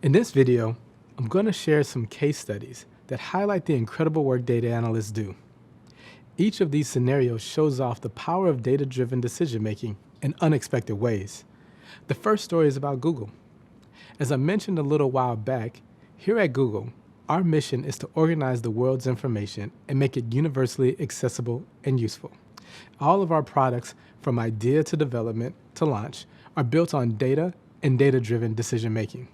In this video, I'm going to share some case studies that highlight the incredible work data analysts do. Each of these scenarios shows off the power of data-driven decision-making in unexpected ways. The first story is about Google. As I mentioned a little while back, here at Google, our mission is to organize the world's information and make it universally accessible and useful. All of our products, from idea to development to launch, are built on data and data-driven decision-making.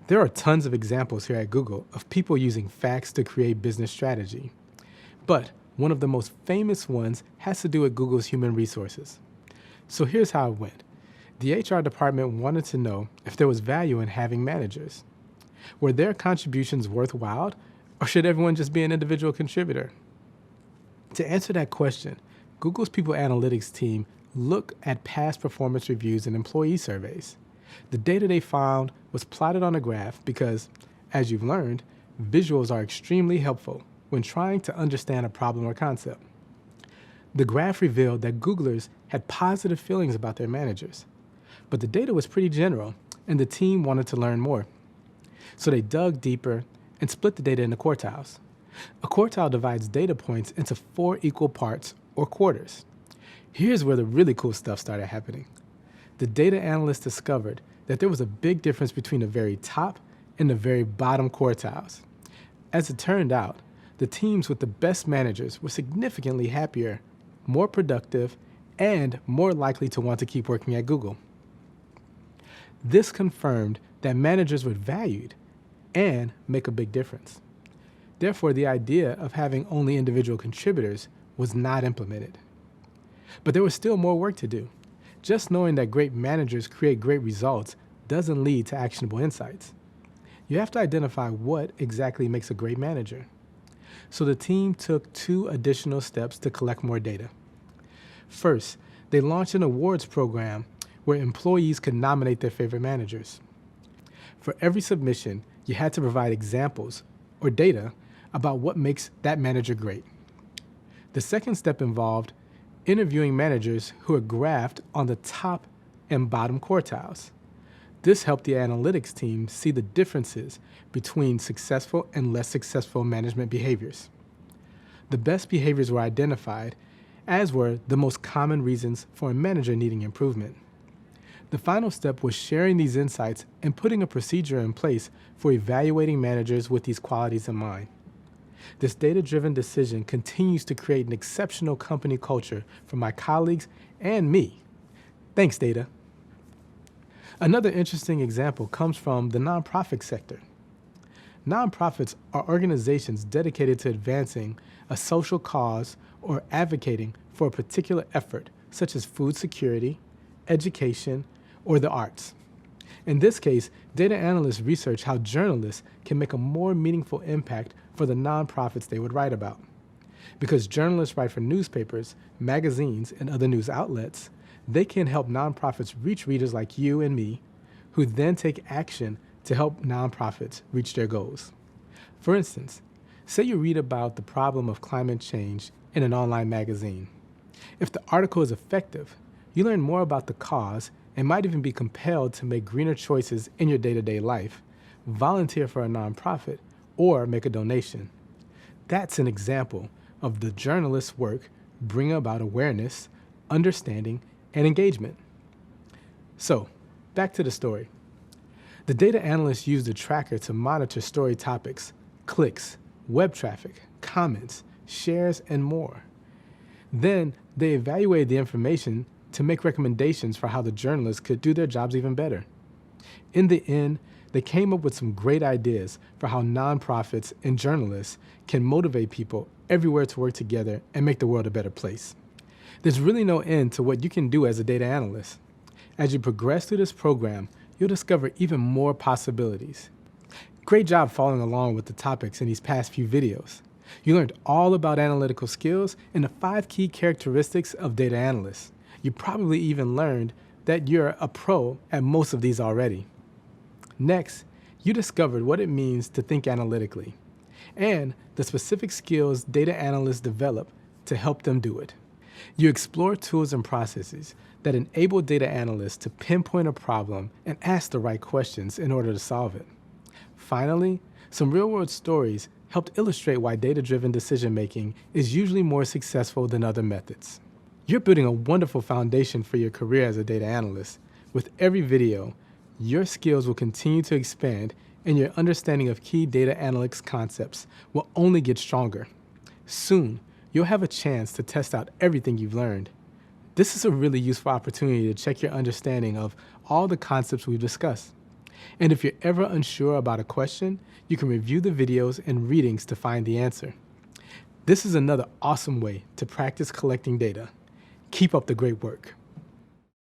There are tons of examples here at Google of people using facts to create business strategy. But one of the most famous ones has to do with Google's human resources. So here's how it went. The HR department wanted to know if there was value in having managers. Were their contributions worthwhile, or should everyone just be an individual contributor? To answer that question, Google's People Analytics team looked at past performance reviews and employee surveys. The data they found was plotted on a graph because, as you've learned, visuals are extremely helpful when trying to understand a problem or concept. The graph revealed that Googlers had positive feelings about their managers, but the data was pretty general, and the team wanted to learn more. So they dug deeper and split the data into quartiles. A quartile divides data points into 4 equal parts or quarters. Here's where the really cool stuff started happening. The data analysts discovered that there was a big difference between the very top and the very bottom quartiles. As it turned out, the teams with the best managers were significantly happier, more productive, and more likely to want to keep working at Google. This confirmed that managers were valued and make a big difference. Therefore, the idea of having only individual contributors was not implemented. But there was still more work to do. Just knowing that great managers create great results doesn't lead to actionable insights. You have to identify what exactly makes a great manager. So the team took 2 additional steps to collect more data. First, they launched an awards program where employees could nominate their favorite managers. For every submission, you had to provide examples or data about what makes that manager great. The second step involved interviewing managers who are graphed on the top and bottom quartiles. This helped the analytics team see the differences between successful and less successful management behaviors. The best behaviors were identified, as were the most common reasons for a manager needing improvement. The final step was sharing these insights and putting a procedure in place for evaluating managers with these qualities in mind. This data-driven decision continues to create an exceptional company culture for my colleagues and me. Thanks, data. Another interesting example comes from the nonprofit sector. Nonprofits are organizations dedicated to advancing a social cause or advocating for a particular effort, such as food security, education, or the arts. In this case, data analysts research how journalists can make a more meaningful impact for the nonprofits they would write about. Because journalists write for newspapers, magazines, and other news outlets, they can help nonprofits reach readers like you and me, who then take action to help nonprofits reach their goals. For instance, say you read about the problem of climate change in an online magazine. If the article is effective, you learn more about the cause and might even be compelled to make greener choices in your day-to-day life, volunteer for a nonprofit, or make a donation. That's an example of the journalist's work bringing about awareness, understanding, and engagement. So, back to the story. The data analysts used a tracker to monitor story topics, clicks, web traffic, comments, shares, and more. Then they evaluated the information to make recommendations for how the journalists could do their jobs even better. In the end, they came up with some great ideas for how nonprofits and journalists can motivate people everywhere to work together and make the world a better place. There's really no end to what you can do as a data analyst. As you progress through this program, you'll discover even more possibilities. Great job following along with the topics in these past few videos. You learned all about analytical skills and the 5 key characteristics of data analysts. You probably even learned that you're a pro at most of these already. Next, you discovered what it means to think analytically and the specific skills data analysts develop to help them do it. You explore tools and processes that enable data analysts to pinpoint a problem and ask the right questions in order to solve it. Finally, some real-world stories helped illustrate why data-driven decision-making is usually more successful than other methods. You're building a wonderful foundation for your career as a data analyst. With every video, your skills will continue to expand and your understanding of key data analytics concepts will only get stronger. Soon, you'll have a chance to test out everything you've learned. This is a really useful opportunity to check your understanding of all the concepts we've discussed. And if you're ever unsure about a question, you can review the videos and readings to find the answer. This is another awesome way to practice collecting data. Keep up the great work.